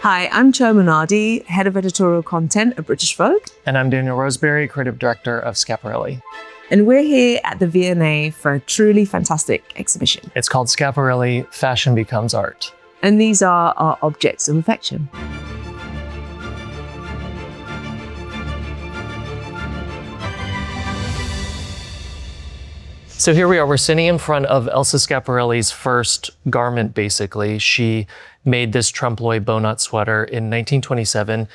Hi, I'm Chioma Nnadi, Head of Editorial Content at British Vogue. And I'm Daniel Roseberry, Creative Director of Schiaparelli. And we're here at the V&A for a truly fantastic exhibition. It's called Schiaparelli, Fashion Becomes Art. And these are our objects of affection. So here we are, we're sitting in front of Elsa Schiaparelli's first garment, basically. She made this trompe-l'oeil bow-knot sweater in 1927,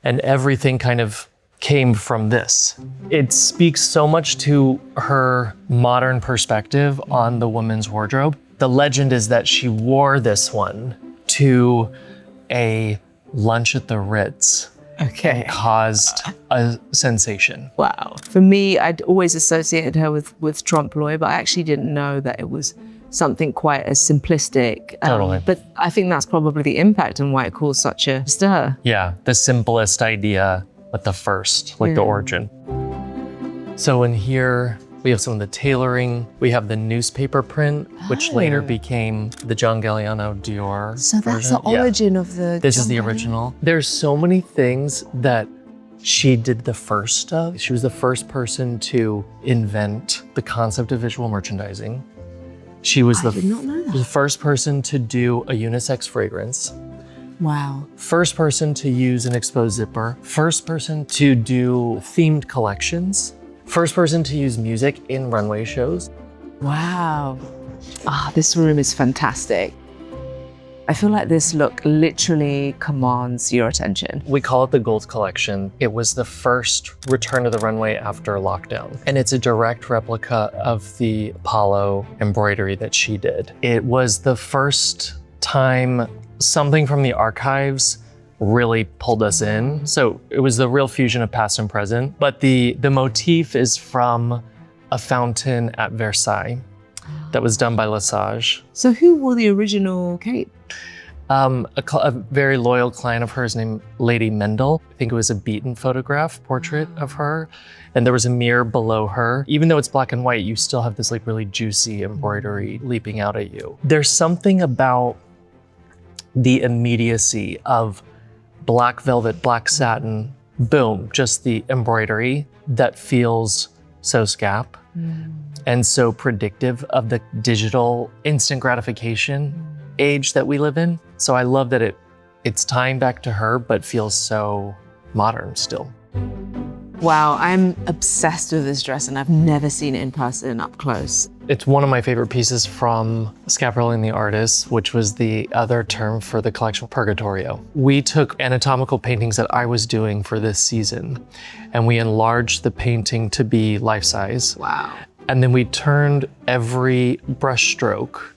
and everything kind of came from this. It speaks so much to her modern perspective on the woman's wardrobe. The legend is that she wore this one to a lunch at the Ritz. Okay. Caused a sensation. Wow. For me, I'd always associated her with trompe-l'oeil, but I actually didn't know that it was something quite as simplistic. Totally. But I think that's probably the impact and why it caused such a stir. Yeah, the simplest idea, but the first, like the origin. So in here, we have some of the tailoring. We have the newspaper print, which later became the John Galliano Dior So that's version. the origin of the... This is the original. There's so many things that she did the first of. She was the first person to invent the concept of visual merchandising. She was I did not know that. the first person to do a unisex fragrance. Wow. First person to use an exposed zipper. First person to do themed collections. First person to use music in runway shows. Wow. This room is fantastic. I feel like this look literally commands your attention. We call it the Gold Collection. It was the first return to the runway after lockdown. And it's a direct replica of the Apollo embroidery that she did. It was the first time something from the archives really pulled us in. So it was the real fusion of past and present. But the motif is from a fountain at Versailles that was done by Lesage. So who wore the original cape? A very loyal client of hers named Lady Mendel. I think it was a beaten photograph portrait of her. And there was a mirror below her. Even though it's black and white, you still have this like really juicy embroidery leaping out at you. There's something about the immediacy of black velvet, black satin, boom, just the embroidery that feels so Scap and so predictive of the digital instant gratification age that we live in. So I love that it's tying back to her, but feels so modern still. Wow, I'm obsessed with this dress and I've never seen it in person up close. It's one of my favorite pieces from Schiaparelli and the Artists, which was the other term for the collection, Purgatorio. We took anatomical paintings that I was doing for this season, and we enlarged the painting to be life-size. Wow. And then we turned every brush stroke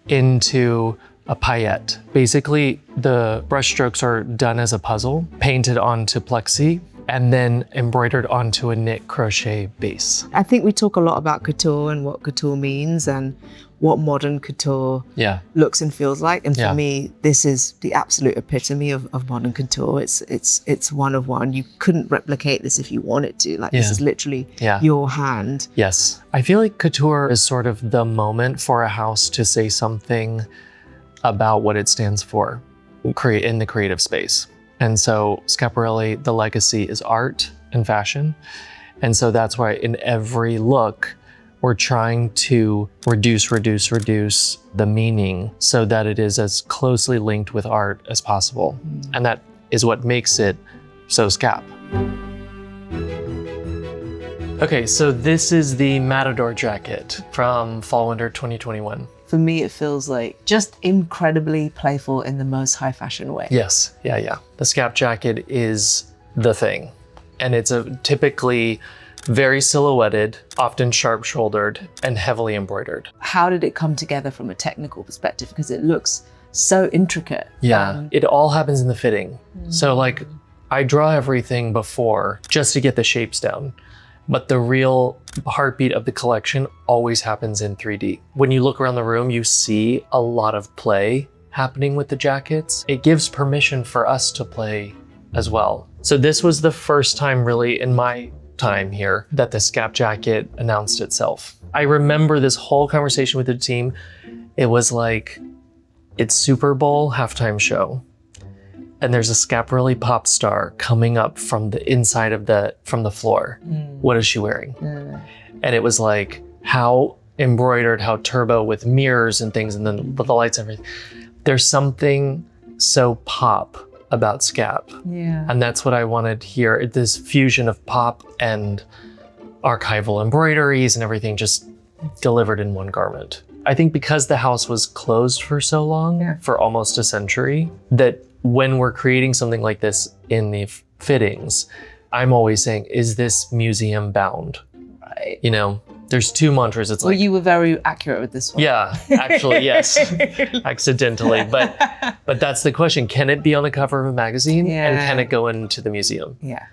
into a paillette. Basically, the brush strokes are done as a puzzle, painted onto plexi, and then embroidered onto a knit crochet base. I think we talk a lot about couture and what couture means and what modern couture looks and feels like. And for me, this is the absolute epitome of modern couture. It's one of one. You couldn't replicate this if you wanted to. Like this is literally your hand. Yes. I feel like couture is sort of the moment for a house to say something about what it stands for in the creative space. And so Schiaparelli, the legacy is art and fashion. And so that's why in every look, we're trying to reduce the meaning so that it is as closely linked with art as possible. And that is what makes it so Scap. Okay, so this is the Matador jacket from Fall/Winter 2021. For me, it feels like just incredibly playful in the most high fashion way. Yes, yeah. The Scap jacket is the thing. And it's typically very silhouetted, often sharp-shouldered, and heavily embroidered. How did it come together from a technical perspective? Because it looks so intricate. Yeah, it all happens in the fitting. So like, I draw everything before just to get the shapes down. But the real heartbeat of the collection always happens in 3D. When you look around the room, you see a lot of play happening with the jackets. It gives permission for us to play as well. So this was the first time really in my time here that the Scap jacket announced itself. I remember this whole conversation with the team. It was like, it's Super Bowl halftime show. and there's a Schiaparelli pop star coming up from the inside of from the floor. What is she wearing? And it was like how embroidered, how turbo with mirrors and things, and then the lights and everything. There's something so pop about Scap. Yeah. And that's what I wanted here. This fusion of pop and archival embroideries and everything just delivered in one garment. I think because the house was closed for so long, for almost a century, that when we're creating something like this in the fittings, I'm always saying, is this museum bound? Right. You know, there's two mantras. It's well, you were very accurate with this one. Yeah, actually, yes, accidentally. But that's the question. Can it be on the cover of a magazine? And can it go into the museum? Yeah.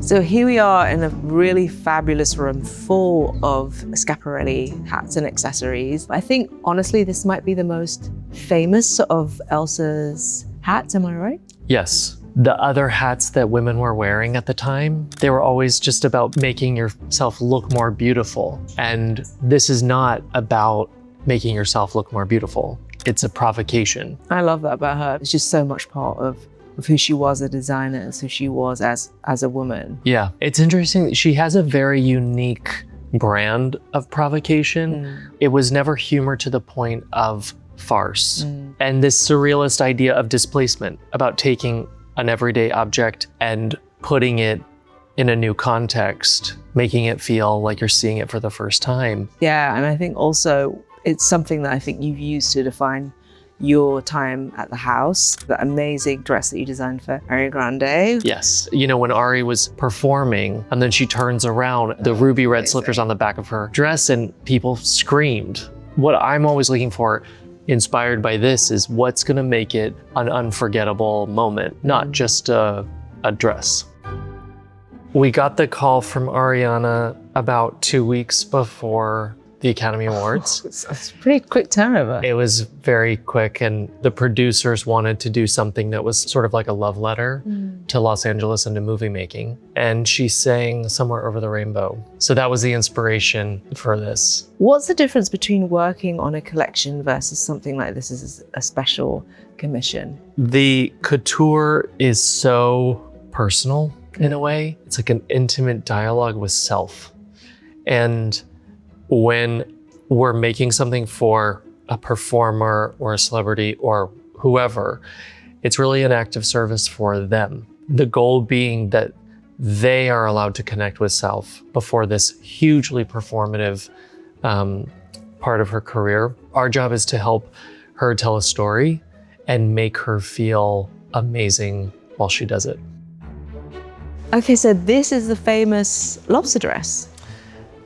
So here we are in a really fabulous room full of Schiaparelli hats and accessories. I think, honestly, this might be the most famous of Elsa's hats, am I right? Yes. The other hats that women were wearing at the time, they were always just about making yourself look more beautiful. And this is not about making yourself look more beautiful. It's a provocation. I love that about her. It's just so much part of who she was as a designer, who she was as a woman. Yeah, it's interesting. She has a very unique brand of provocation. It was never humor to the point of farce. And this surrealist idea of displacement, about taking an everyday object and putting it in a new context, making it feel like you're seeing it for the first time. Yeah, and I think also it's something that I think you've used to define your time at the house, that amazing dress that you designed for Ariana Grande. Yes. You know, when Ari was performing and then she turns around, the ruby red slippers on the back of her dress, and people screamed. What I'm always looking for, inspired by this, is what's gonna make it an unforgettable moment, not just a dress. We got the call from Ariana about 2 weeks before the Academy Awards. It's a pretty quick turnover. It was very quick, and the producers wanted to do something that was sort of like a love letter to Los Angeles and to movie making. And she sang Somewhere Over the Rainbow. So that was the inspiration for this. What's the difference between working on a collection versus something like this as a special commission? The couture is so personal in a way. It's like an intimate dialogue with self. And when we're making something for a performer or a celebrity or whoever, it's really an act of service for them. The goal being that they are allowed to connect with self before this hugely performative part of her career. Our job is to help her tell a story and make her feel amazing while she does it. Okay, so this is the famous lobster dress.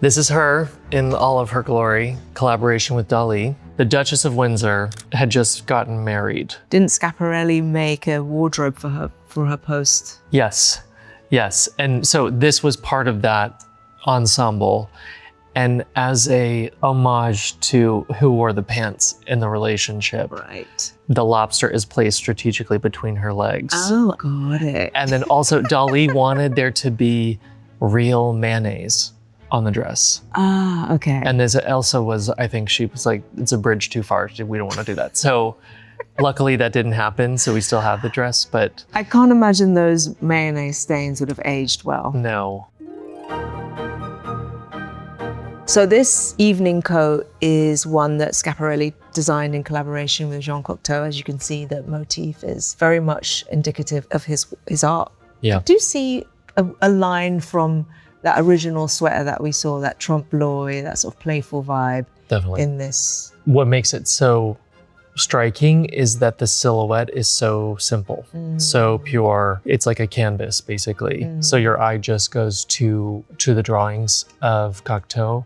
This is her in all of her glory, collaboration with Dali. The Duchess of Windsor had just gotten married. Didn't Schiaparelli make a wardrobe for her post? Yes, yes. And so this was part of that ensemble. And as a homage to who wore the pants in the relationship, right, the lobster is placed strategically between her legs. Oh, got it. And then also Dali wanted there to be real mayonnaise on the dress. Ah, okay. And as Elsa was, I think she was like, it's a bridge too far. We don't want to do that. So luckily that didn't happen. So we still have the dress, but. I can't imagine those mayonnaise stains would have aged well. No. So this evening coat is one that Schiaparelli designed in collaboration with Jean Cocteau. As you can see, the motif is very much indicative of his art. Yeah. I do see a line from that original sweater that we saw, that trompe-l'oeil, that sort of playful vibe. Definitely. In this. What makes it so striking is that the silhouette is so simple, so pure. It's like a canvas, basically. So your eye just goes to the drawings of Cocteau.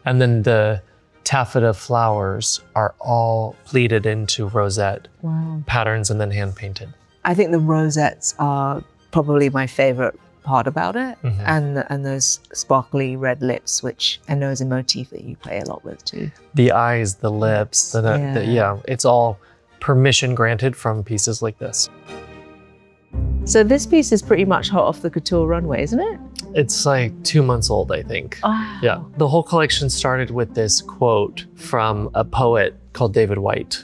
And then the taffeta flowers are all pleated into rosette patterns and then hand painted. I think the rosettes are probably my favorite part about it, and those sparkly red lips, which I know is a motif that you play a lot with too. The eyes, the lips, it's all permission granted from pieces like this. So this piece is pretty much hot off the couture runway, isn't it? It's like 2 months old, I think. Wow. Yeah. The whole collection started with this quote from a poet called David Whyte.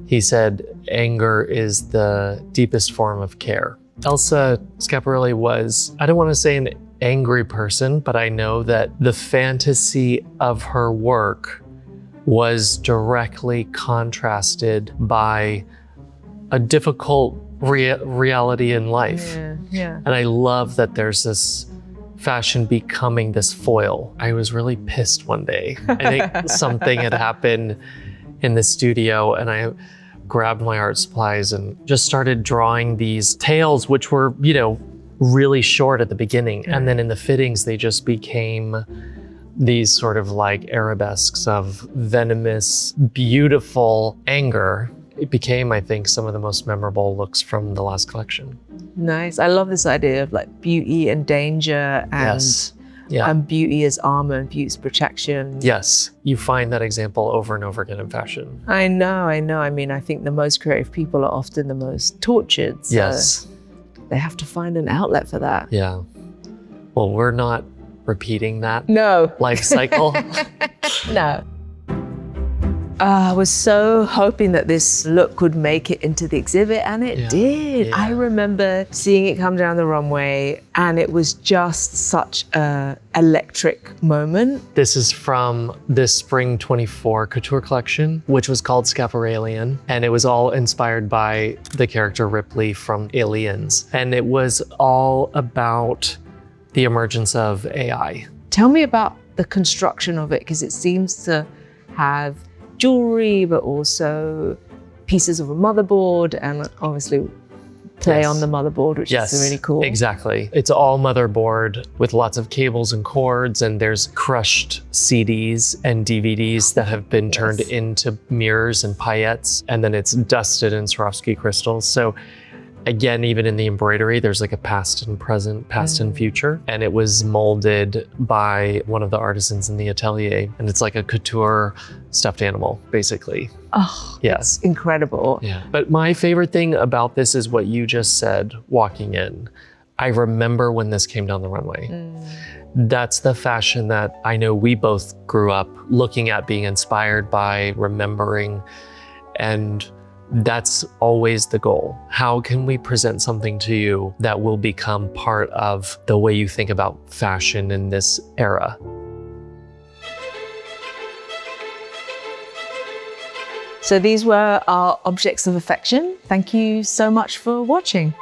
He said, anger is the deepest form of care. Elsa Schiaparelli was, I don't want to say an angry person, but I know that the fantasy of her work was directly contrasted by a difficult reality in life. Yeah. And I love that there's this fashion becoming this foil. I was really pissed one day. I think something had happened in the studio, and I grabbed my art supplies and just started drawing these tails, which were, you know, really short at the beginning. And then in the fittings, they just became these sort of like arabesques of venomous, beautiful anger. It became, I think, some of the most memorable looks from the last collection. Nice. I love this idea of like beauty and danger and beauty as armor and beauty as protection. Yes. You find that example over and over again in fashion. I know. I mean, I think the most creative people are often the most tortured. So yes. They have to find an outlet for that. Yeah. Well, we're not repeating that life cycle. No. I was so hoping that this look would make it into the exhibit, and it did. Yeah. I remember seeing it come down the runway, and it was just such an electric moment. This is from this Spring 24 couture collection, which was called Schiaparellian, and it was all inspired by the character Ripley from Aliens. And it was all about the emergence of AI. Tell me about the construction of it, because it seems to have jewelry, but also pieces of a motherboard, and obviously play on the motherboard, which is really cool. Exactly. It's all motherboard with lots of cables and cords, and there's crushed CDs and DVDs that have been turned into mirrors and paillettes, and then it's dusted in Swarovski crystals. So again, even in the embroidery, there's like a past and present, past and future. And it was molded by one of the artisans in the atelier. And it's like a couture stuffed animal, basically. Oh, it's incredible. Yeah. But my favorite thing about this is what you just said, walking in. I remember when this came down the runway. That's the fashion that I know we both grew up looking at, being inspired by, remembering, and that's always the goal. How can we present something to you that will become part of the way you think about fashion in this era? So these were our objects of affection. Thank you so much for watching.